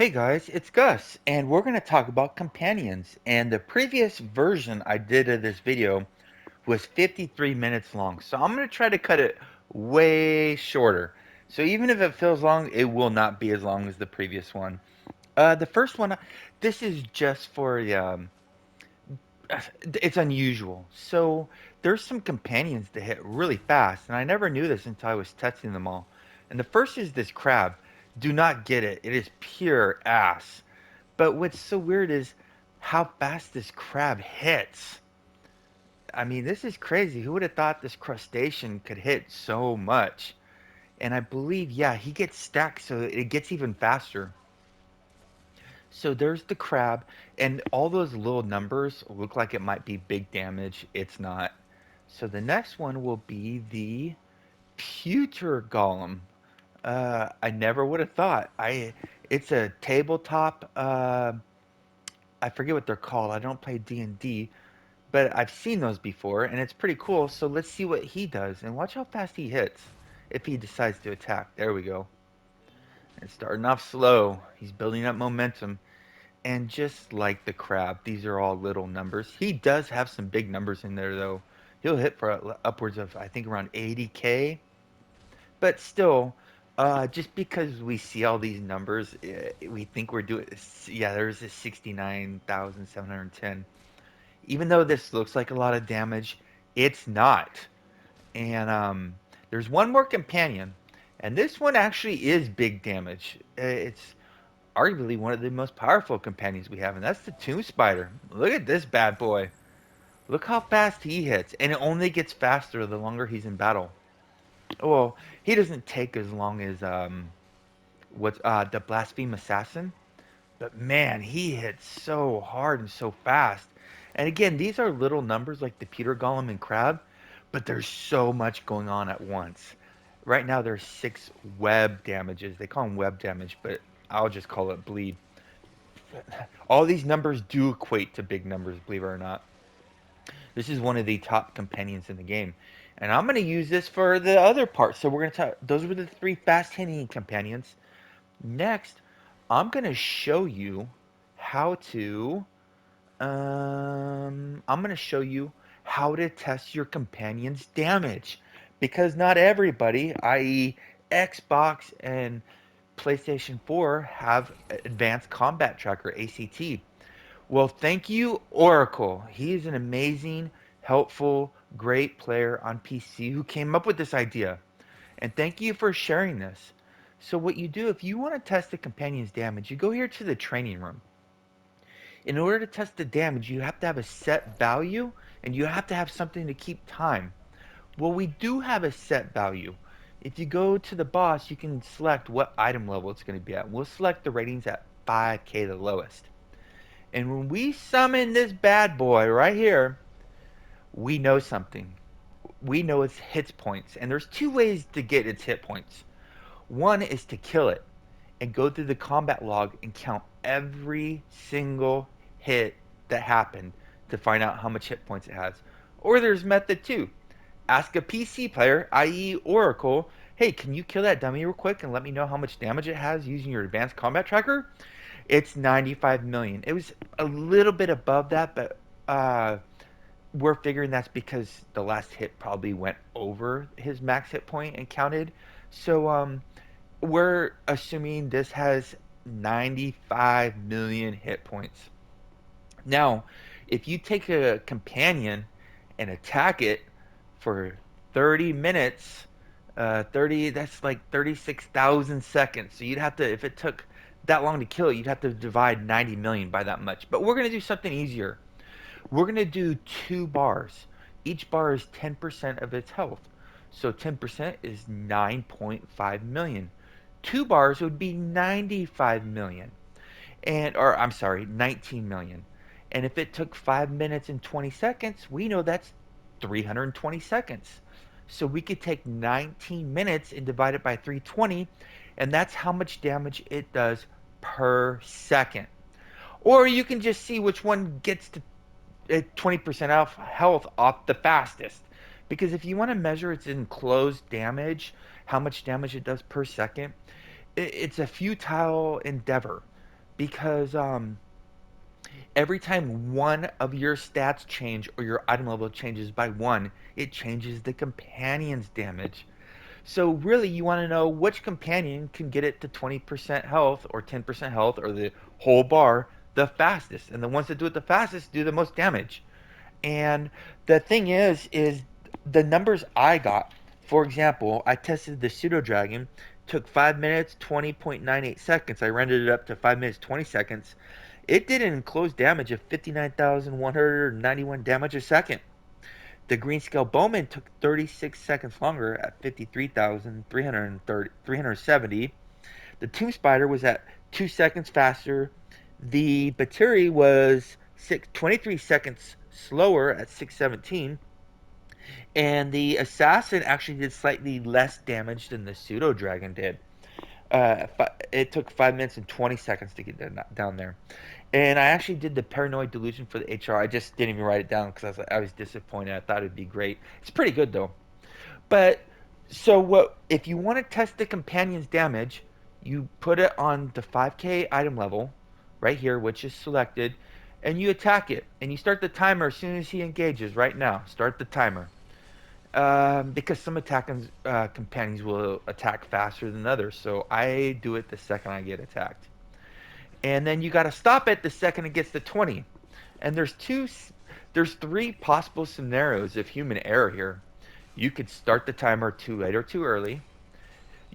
Hey guys, it's Gus, and we're going to talk about companions. And the previous version I did of this video was 53 minutes long, so I'm going to try to cut it way shorter. So even if it feels long, it will not be as long as the previous one. The first one, this is just for it's unusual. So there's some companions that hit really fast, and I never knew this until I was testing them all. And the first is this crab. Do not get it. It is pure ass. But what's so weird is how fast this crab hits. I mean, this is crazy. Who would have thought this crustacean could hit so much? And I believe, yeah, he gets stacked so it gets even faster. So there's the crab, and all those little numbers look like it might be big damage. It's not. So the next one will be the pewter golem. I never would have thought. It's a tabletop. I forget what they're called. I don't play D&D, but I've seen those before, and it's pretty cool. So let's see what he does, and watch how fast he hits if he decides to attack. There we go. It's starting off slow. He's building up momentum, and just like the crab, these are all little numbers. He does have some big numbers in there, though. He'll hit for upwards of, I think, around 80K, but still, just because we see all these numbers, we think we're doing. Yeah, there's a 69,710. Even though this looks like a lot of damage, it's not. And there's one more companion, and this one actually is big damage. It's arguably one of the most powerful companions we have, and that's the Tomb Spider. Look at this bad boy. Look how fast he hits, and it only gets faster the longer he's in battle. Well, he doesn't take as long as what's the Blaspheme Assassin, but man, he hits so hard and so fast. And again, these are little numbers like the Peter Golem and Crab, but there's so much going on at once. Right now, there's 6 web damages. They call them web damage, but I'll just call it bleed. All these numbers do equate to big numbers, believe it or not. This is one of the top companions in the game. And I'm going to use this for the other part. So we're going to talk, those were the 3 fast hitting companions. Next, I'm going to show you how to I'm going to show you how to test your companion's damage because not everybody, i.e., Xbox and PlayStation 4, have Advanced Combat Tracker (ACT). Well, thank you, Oracle. He is an amazing, helpful, great player on PC who came up with this idea. And thank you for sharing this. So, what you do if you want to test the companion's damage, you go here to the training room. In order to test the damage, you have to have a set value and you have to have something to keep time. Well, we do have a set value. If you go to the boss, you can select what item level it's going to be at. We'll select the ratings at 5K, the lowest. And when we summon this bad boy right here, we know something. We know its hit points. And there's 2 ways to get its hit points. One is to kill it and go through the combat log and count every single hit that happened to find out how much hit points it has. Or there's method 2. Ask a PC player, i.e. Oracle, hey, can you kill that dummy real quick and let me know how much damage it has using your advanced combat tracker? It's 95 million. It was a little bit above that, but we're figuring that's because the last hit probably went over his max hit point and counted. So we're assuming this has 95 million hit points. Now, if you take a companion and attack it for 30 minutes, 30, that's like 36,000 seconds. So you'd have to, if it took that long to kill it, you'd have to divide 90 million by that much. But we're going to do something easier. We're going to do 2 bars. Each bar is 10% of its health. So 10% is 9.5 million. 2 bars would be 95 million. Or I'm sorry, 19 million. And if it took 5 minutes and 20 seconds, we know that's 320 seconds. So we could take 19 minutes and divide it by 320, and that's how much damage it does per second. Or you can just see which one gets to 20% off health off the fastest. Because if you want to measure its enclosed damage, how much damage it does per second, it's a futile endeavor. because every time one of your stats change or your item level changes by one, it changes the companion's damage. So really, you want to know which companion can get it to 20% health or 10% health or the whole bar the fastest, and the ones that do it the fastest do the most damage. And the thing is the numbers I got. For example, I tested the pseudo dragon, took 5 minutes 20.98 seconds. I rendered it up to 5 minutes 20 seconds. It did an enclosed damage of 59,191 damage a second. The green scale bowman took 36 seconds longer at 53,370. The tomb spider was at 2 seconds faster. The battery was 23 seconds slower at 617. And the assassin actually did slightly less damage than the pseudo dragon did. It took 5 minutes and 20 seconds to get down there. And I actually did the paranoid delusion for the HR. I just didn't even write it down because I was disappointed. I thought it'd be great. It's pretty good though. But so what? If you want to test the companion's damage, you put it on the 5K item level, right here, which is selected, and you attack it. And you start the timer as soon as he engages. Right now, start the timer. Because some attacking companions will attack faster than others, so I do it the second I get attacked. And then you got to stop it the second it gets to 20. And there's three possible scenarios of human error here. You could start the timer too late or too early.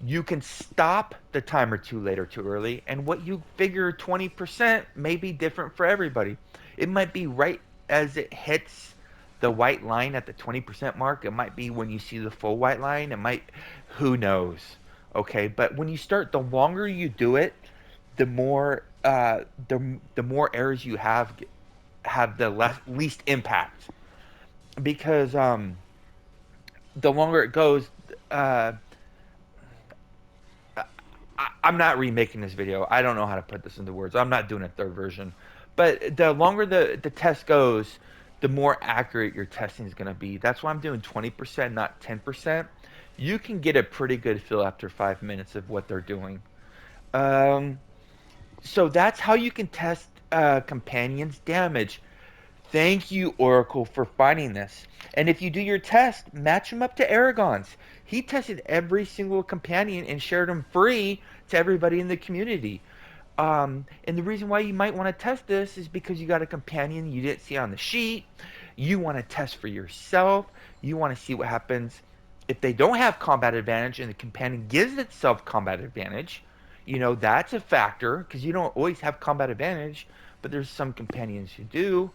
You can stop the timer too late or too early, and what you figure 20% may be different for everybody. It might be right as it hits the white line at the 20% mark. It might be when you see the full white line. It might, who knows? Okay, but when you start, the longer you do it, the more errors you have the least impact because the longer it goes, uh, I'm not remaking this video. I don't know how to put this into words. I'm not doing a third version. But the longer the test goes, the more accurate your testing is going to be. That's why I'm doing 20%, not 10%. You can get a pretty good feel after 5 minutes of what they're doing. Um, so that's how you can test companions' damage. Thank you, Oracle, for finding this. And if you do your test, match him up to Aragon's. He tested every single companion and shared them free to everybody in the community. And the reason why you might want to test this is because you got a companion you didn't see on the sheet. You want to test for yourself. You want to see what happens if they don't have combat advantage and the companion gives itself combat advantage. That's a factor because you don't always have combat advantage, but there's some companions who do.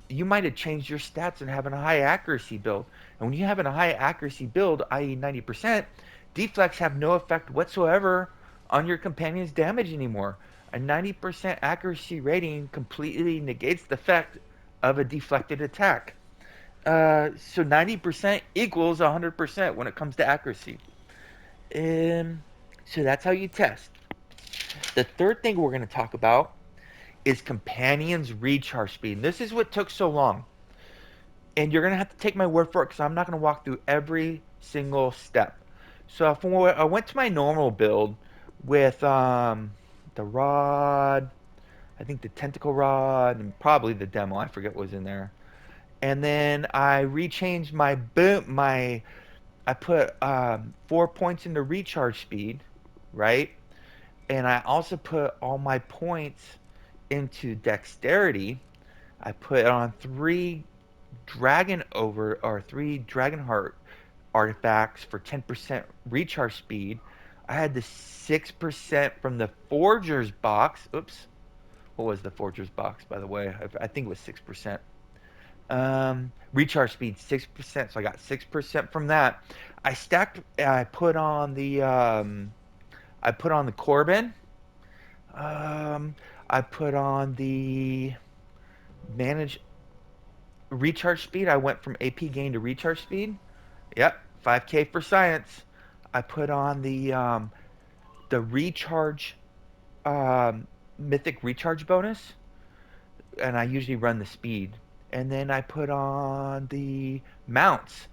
You might have changed your stats and having a high accuracy build. And when you have a high accuracy build, i.e., 90%, deflects have no effect whatsoever on your companion's damage anymore. A 90% accuracy rating completely negates the effect of a deflected attack. So 90% equals 100% when it comes to accuracy. Um, so that's how you test. The third thing we're going to talk about is companion's recharge speed. And this is what took so long. And you're going to have to take my word for it because I'm not going to walk through every single step. So if I went to my normal build with the rod, I think the tentacle rod, and probably the demo. I forget what was in there. And then I rechanged my boom. I put 4 points into recharge speed, right? And I also put all my points into dexterity. I put on three dragon heart artifacts for 10% recharge speed. I had the 6% from the forger's box. Oops. What was the forger's box, by the way? I think it was 6%. Recharge speed 6%, so I got 6% from that. I put on the Corbin. I put on the manage recharge speed. I went from AP gain to recharge speed. Yep, 5K for science. I put on the recharge mythic recharge bonus, and I usually run the speed. And then I put on the mounts.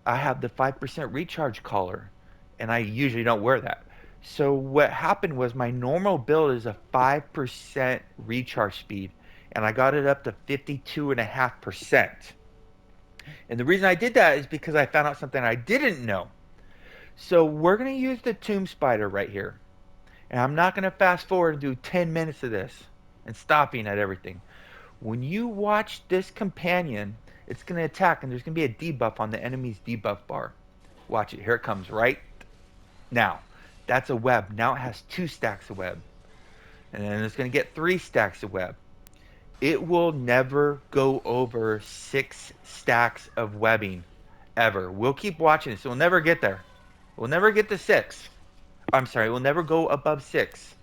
I have the 5% recharge collar, and I usually don't wear that. So what happened was my normal build is a 5% recharge speed, and I got it up to 52.5%. And the reason I did that is because I found out something I didn't know. So we're going to use the tomb spider right here. And I'm not going to fast forward and do 10 minutes of this and stopping at everything. When you watch this companion, it's going to attack, and there's going to be a debuff on the enemy's debuff bar. Watch it. Here it comes right now. That's a web. Now it has 2 stacks of web. And then it's going to get 3 stacks of web. It will never go over 6 stacks of webbing ever. We'll keep watching this. We'll never get there. We'll never get to 6. I'm sorry, we'll never go above 6.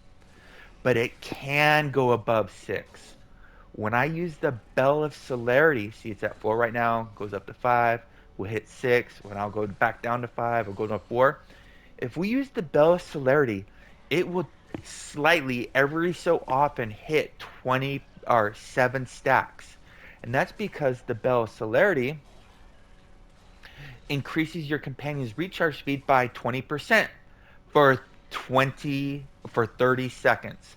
But it can go above 6. When I use the Bell of Celerity, see it's at 4 right now, goes up to 5, we'll hit 6, when I'll go back down to 5, we'll go to 4. If we use the Bell of Celerity, it will slightly, every so often, hit 20 or 7 stacks. And that's because the Bell of Celerity increases your companion's recharge speed by 20% for 30 seconds.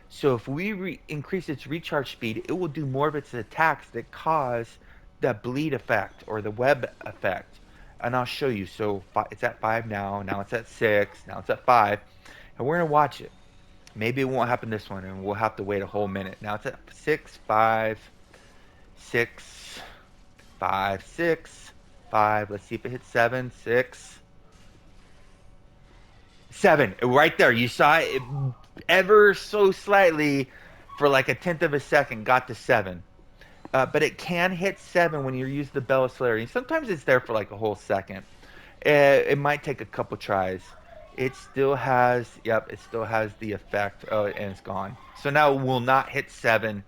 So if we increase its recharge speed, it will do more of its attacks that cause the bleed effect or the web effect. And I'll show you. So it's at 5 now. Now it's at 6. Now it's at 5. And we're going to watch it. Maybe it won't happen this one, and we'll have to wait a whole minute. Now it's at 6, 5, 6, 5, 6, 5. Let's see if it hits 7, 6, 7. Right there. You saw it ever so slightly for like a tenth of a second got to 7. But it can hit 7 when you use the Bell of Celerity. Sometimes it's there for like a whole second. It might take a couple tries. It still has, yep, it still has the effect. Oh, and it's gone. So now it will not hit 7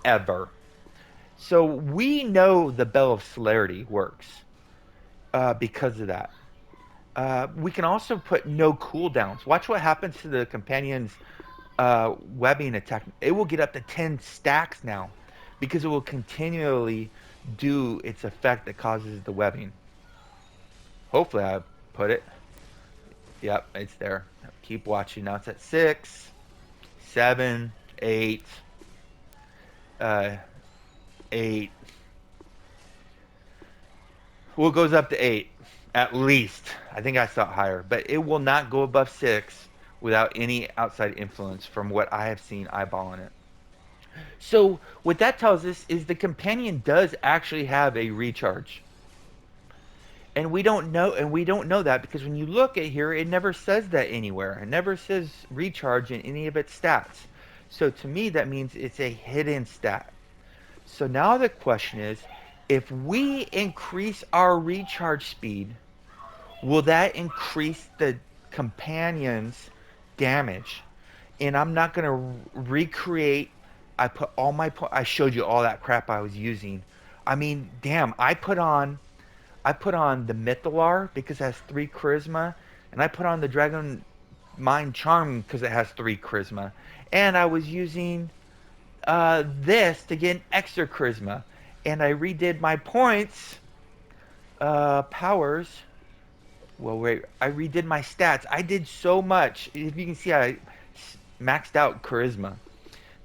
ever. So we know the Bell of Celerity works because of that. We can also put no cooldowns. Watch what happens to the companion's webbing attack. It will get up to 10 stacks now because it will continually do its effect that causes the webbing. Hopefully I put it. Yep, it's there. Keep watching. Now it's at 6, 7, 8, 8. Well, it goes up to 8 at least. I think I saw it higher, but it will not go above 6 without any outside influence from what I have seen eyeballing it. So what that tells us is the companion does actually have a recharge. And we don't know that because when you look at here, it never says that anywhere. It never says recharge in any of its stats. So to me, that means it's a hidden stat. So now the question is, if we increase our recharge speed, will that increase the companion's damage? And I'm not going to recreate. I showed you all that crap I was using. I mean, damn, I put on the Mythalar because it has 3 charisma, and I put on the Dragon Mind Charm because it has 3 charisma. And I was using this to get an extra charisma. And I redid my points, powers. Well, wait, I redid my stats. I did so much. If you can see, I maxed out charisma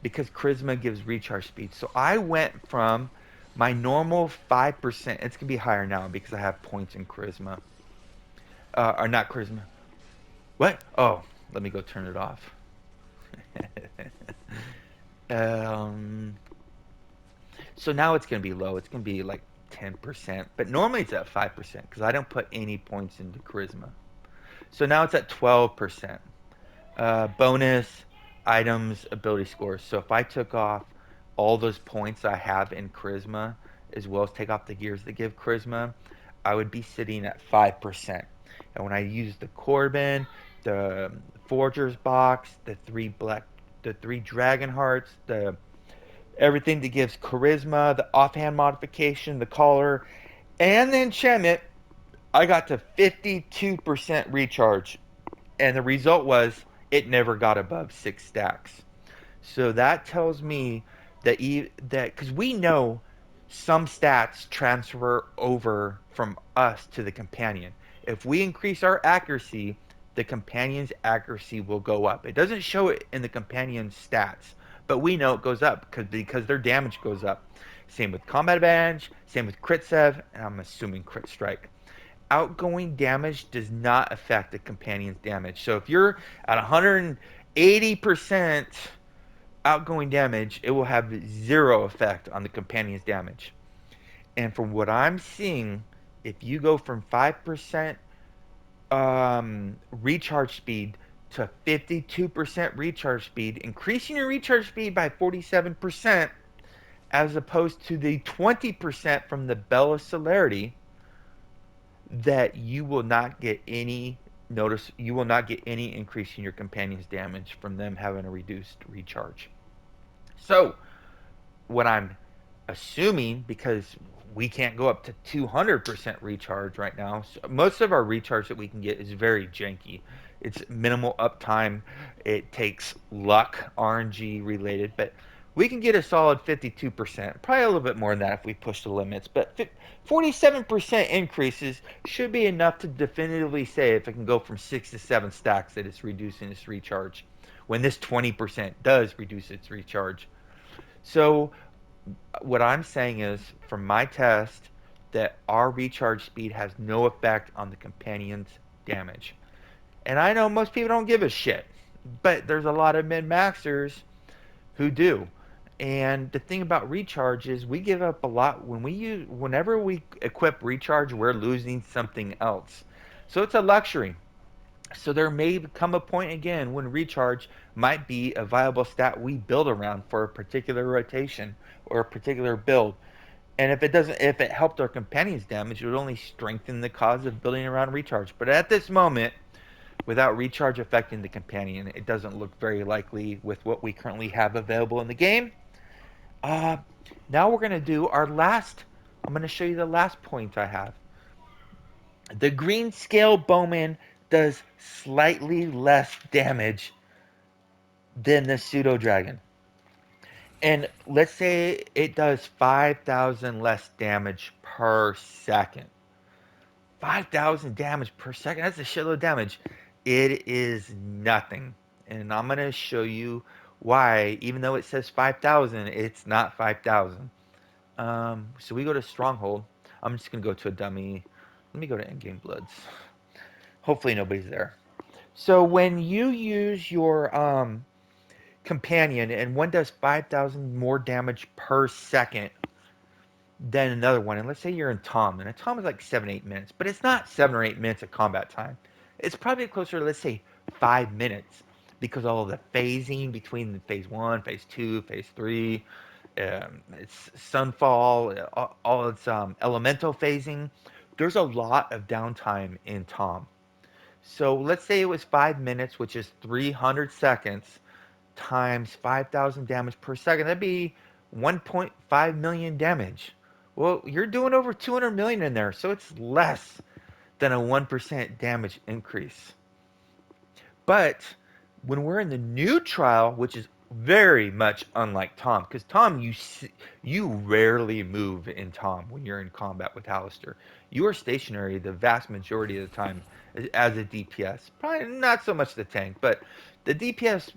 because charisma gives recharge speed. So I went from my normal 5%. It's gonna be higher now because I have points in charisma. Or not charisma. What? Oh, let me go turn it off. um, so now it's gonna be low. It's gonna be like 10%, but normally it's at 5% because I don't put any points into charisma. So now it's at 12%. Bonus items, ability scores. So if I took off all those points I have in charisma, as well as take off the gears that give charisma, I would be sitting at 5%. And when I use the Corbin, the Forger's box, the 3 Dragon Hearts, the everything that gives charisma, the offhand modification, the collar, and the enchantment, I got to 52% recharge. And the result was it never got above 6 stacks. So that tells me that because we know some stats transfer over from us to the companion. If we increase our accuracy, the companion's accuracy will go up. It doesn't show it in the companion's stats, but we know it goes up because their damage goes up. Same with combat advantage, same with crit sev, and I'm assuming crit strike. Outgoing damage does not affect the companion's damage. So if you're at 180% outgoing damage, it will have zero effect on the companion's damage. And from what I'm seeing, if you go from 5% recharge speed to 52% recharge speed, increasing your recharge speed by 47%, as opposed to the 20% from the Bell of Celerity, that you will not get any you will not get any increase in your companion's damage from them having a reduced recharge. So, what I'm assuming, because we can't go up to 200% recharge right now, so most of our recharge that we can get is very janky. It's minimal uptime. It takes luck, RNG related, but we can get a solid 52%. Probably a little bit more than that if we push the limits, but 47% increases should be enough to definitively say if it can go from 6 to 7 stacks that it's reducing its recharge, when this 20% does reduce its recharge. So what I'm saying is, from my test, that our recharge speed has no effect on the companion's damage. And I know most people don't give a shit, but there's a lot of min-maxers who do. And the thing about recharge is we give up a lot whenever we equip recharge, we're losing something else. So it's a luxury. So there may come a point again when recharge might be a viable stat we build around for a particular rotation or a particular build. And if it helped our companion's damage, it would only strengthen the cause of building around recharge. But at this moment, without recharge affecting the companion, it doesn't look very likely with what we currently have available in the game. Uh, Now we're going to do our last. I'm going to show you the last point I have. The green scale bowman does slightly less damage than the pseudo dragon. And let's say it does 5,000 less damage per second. 5,000 damage per second. That's a shitload of damage. It is nothing. And I'm going to show you why, even though it says 5,000, it's not 5,000. So we go to Stronghold. I'm just going to go to a dummy. Let me go to Endgame Bloods. Hopefully nobody's there. So when you use your companion and one does 5,000 more damage per second than another one, and let's say you're in Tom, and a Tom is like 7-8 minutes, but it's not 7 or 8 minutes of combat time. It's probably closer to, let's say, 5 minutes, because all of the phasing between phase 1, phase 2, phase 3, it's sunfall, all its elemental phasing. There's a lot of downtime in Tom. So let's say it was 5 minutes, which is 300 seconds, times 5,000 damage per second. That'd be 1.5 million damage. Well, you're doing over 200 million in there, so it's less than a 1% damage increase. But when we're in the new trial, which is very much unlike Tom, because Tom, you rarely move in Tom when you're in combat with Alistair. You are stationary the vast majority of the time as a DPS. Probably not so much the tank, but the DPS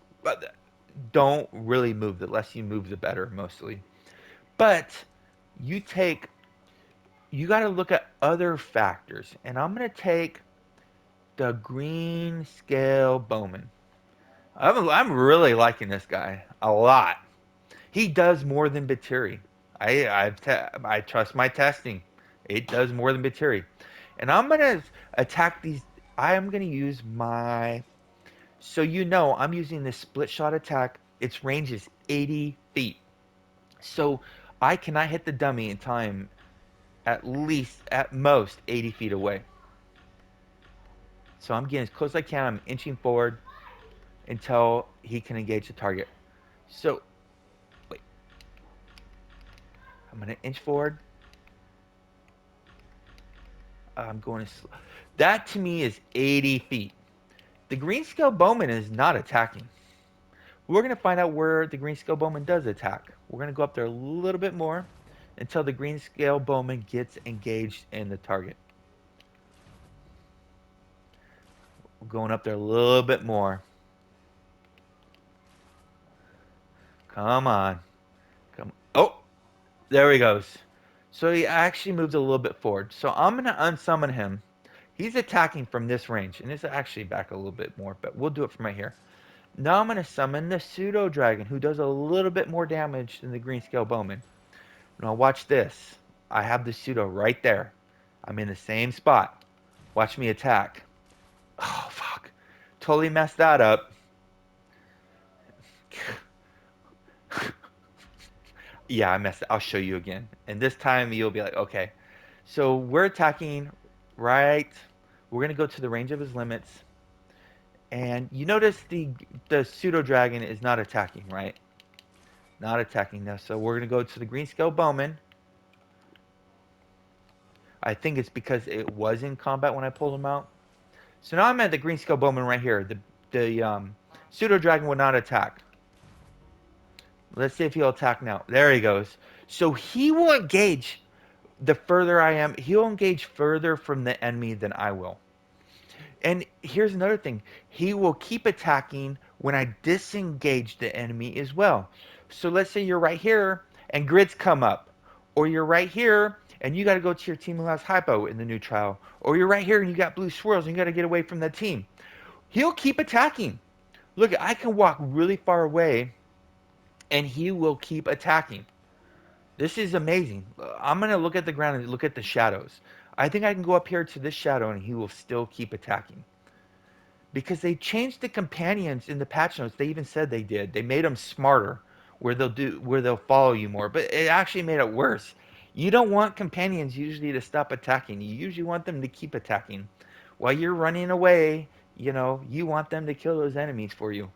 don't really move. The less you move, the better, mostly. But you take, you got to look at other factors, and I'm going to take the green scale Bowman. I'm really liking this guy a lot. He does more than Batiri. I trust my testing. It does more than Batiri. And I'm gonna attack these. I am gonna use my. So I'm using this split shot attack. Its range is 80 feet. So I cannot hit the dummy in time at most 80 feet away. So I'm getting as close as I can. I'm inching forward until he can engage the target. So, wait. I'm going to inch forward. I'm going to... That to me is 80 feet. The green scale bowman is not attacking. We're going to find out where the green scale bowman does attack. We're going to go up there a little bit more until the green scale bowman gets engaged in the target. Going up there a little bit more. Come on. Come. Oh, there he goes. So he actually moved a little bit forward. So I'm going to unsummon him. He's attacking from this range, and it's actually back a little bit more, but we'll do it from right here. Now I'm going to summon the Pseudo Dragon, who does a little bit more damage than the Green Scale Bowman. Now watch this. I have the Pseudo right there. I'm in the same spot. Watch me attack. Oh, fuck. Totally messed that up. Yeah, I messed it. I'll show you again. And this time you'll be like, okay. So we're attacking right. We're going to go to the range of his limits. And you notice the Pseudo Dragon is not attacking, right? Not attacking now. So we're going to go to the Green Scale Bowman. I think it's because it was in combat when I pulled him out. So now I'm at the Green Scale Bowman right here. The Pseudo Dragon will not attack. Let's see if he'll attack now. There he goes. So he will engage the further I am. He'll engage further from the enemy than I will. And here's another thing. He will keep attacking when I disengage the enemy as well. So let's say you're right here and grids come up. Or you're right here and you got to go to your team who has hypo in the new trial. Or you're right here and you got blue swirls and you got to get away from that team. He'll keep attacking. Look, I can walk really far away and he will keep attacking. This is amazing. I'm going to look at the ground and look at the shadows. I think I can go up here to this shadow and he will still keep attacking. Because they changed the companions in the patch notes. They even said they did. They made them smarter, where they'll follow you more. But it actually made it worse. You don't want companions usually to stop attacking. You usually want them to keep attacking. While you're running away, you want them to kill those enemies for you.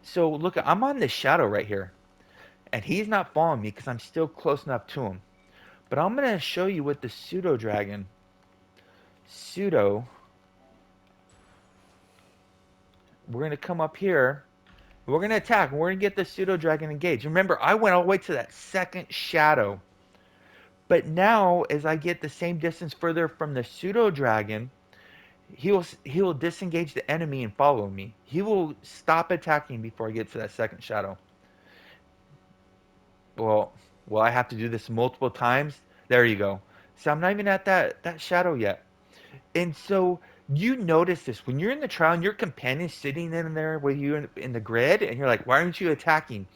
So look, I'm on this shadow right here. And he's not following me because I'm still close enough to him. But I'm going to show you what the Pseudo Dragon, Pseudo, we're going to come up here. We're going to attack. And we're going to get the Pseudo Dragon engaged. Remember, I went all the way to that second shadow. But now, as I get the same distance further from the Pseudo Dragon, he will disengage the enemy and follow me. He will stop attacking before I get to that second shadow. Well, will I have to do this multiple times? There you go. So I'm not even at that shadow yet. And so you notice this when you're in the trial and your companion's sitting in there with you in the grid, and you're like, why aren't you attacking?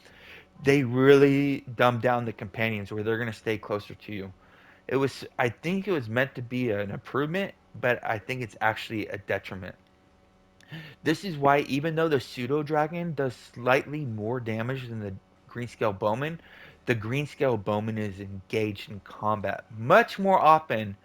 They really dumb down the companions where they're going to stay closer to you. I think it was meant to be an improvement, but I think it's actually a detriment. This is why, even though the Pseudo Dragon does slightly more damage than the Green Scale Bowman, the Green Scale Bowman is engaged in combat much more often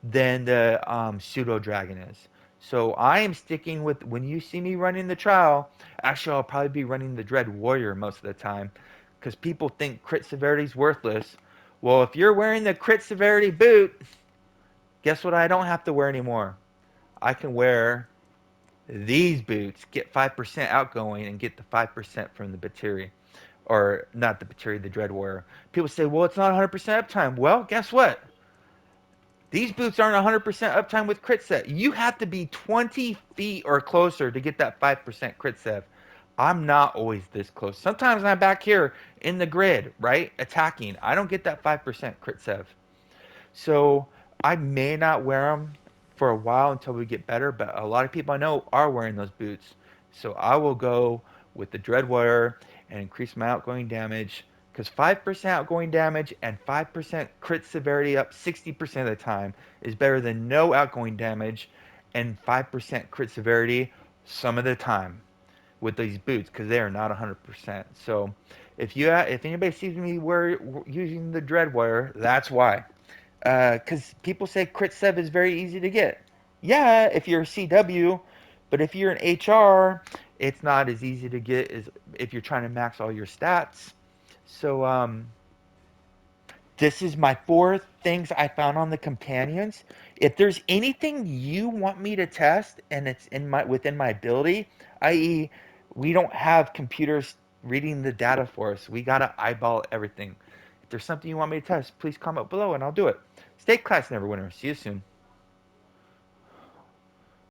than the Pseudo Dragon is. So I am sticking with, when you see me running the trial, actually I'll probably be running the Dread Warrior most of the time, because people think crit severity is worthless. Well, if you're wearing the crit severity boot, guess what I don't have to wear anymore? I can wear these boots, get 5% outgoing, and get the 5% from the Battery. Or not the Battery, the Dread Warrior. People say, well, it's not 100% uptime. Well, guess what? These boots aren't 100% uptime with crit set. You have to be 20 feet or closer to get that 5% crit sev. I'm not always this close. Sometimes I'm back here in the grid, right? Attacking. I don't get that 5% crit sev. So I may not wear them for a while until we get better, but a lot of people I know are wearing those boots. So I will go with the Dread Warrior and increase my outgoing damage, because 5% outgoing damage and 5% crit severity up 60% of the time is better than no outgoing damage and 5% crit severity some of the time with these boots, because they are not 100%. So if anybody sees me using the Dread Warrior, that's why. Because people say crit sev is very easy to get. Yeah, if you're a CW, but if you're an HR, it's not as easy to get as if you're trying to max all your stats. So this is my 4 things I found on the companions. If there's anything you want me to test and it's within my ability, i.e., we don't have computers reading the data for us, we gotta eyeball everything. If there's something you want me to test, please comment below and I'll do it. Stay class, Neverwinter. See you soon.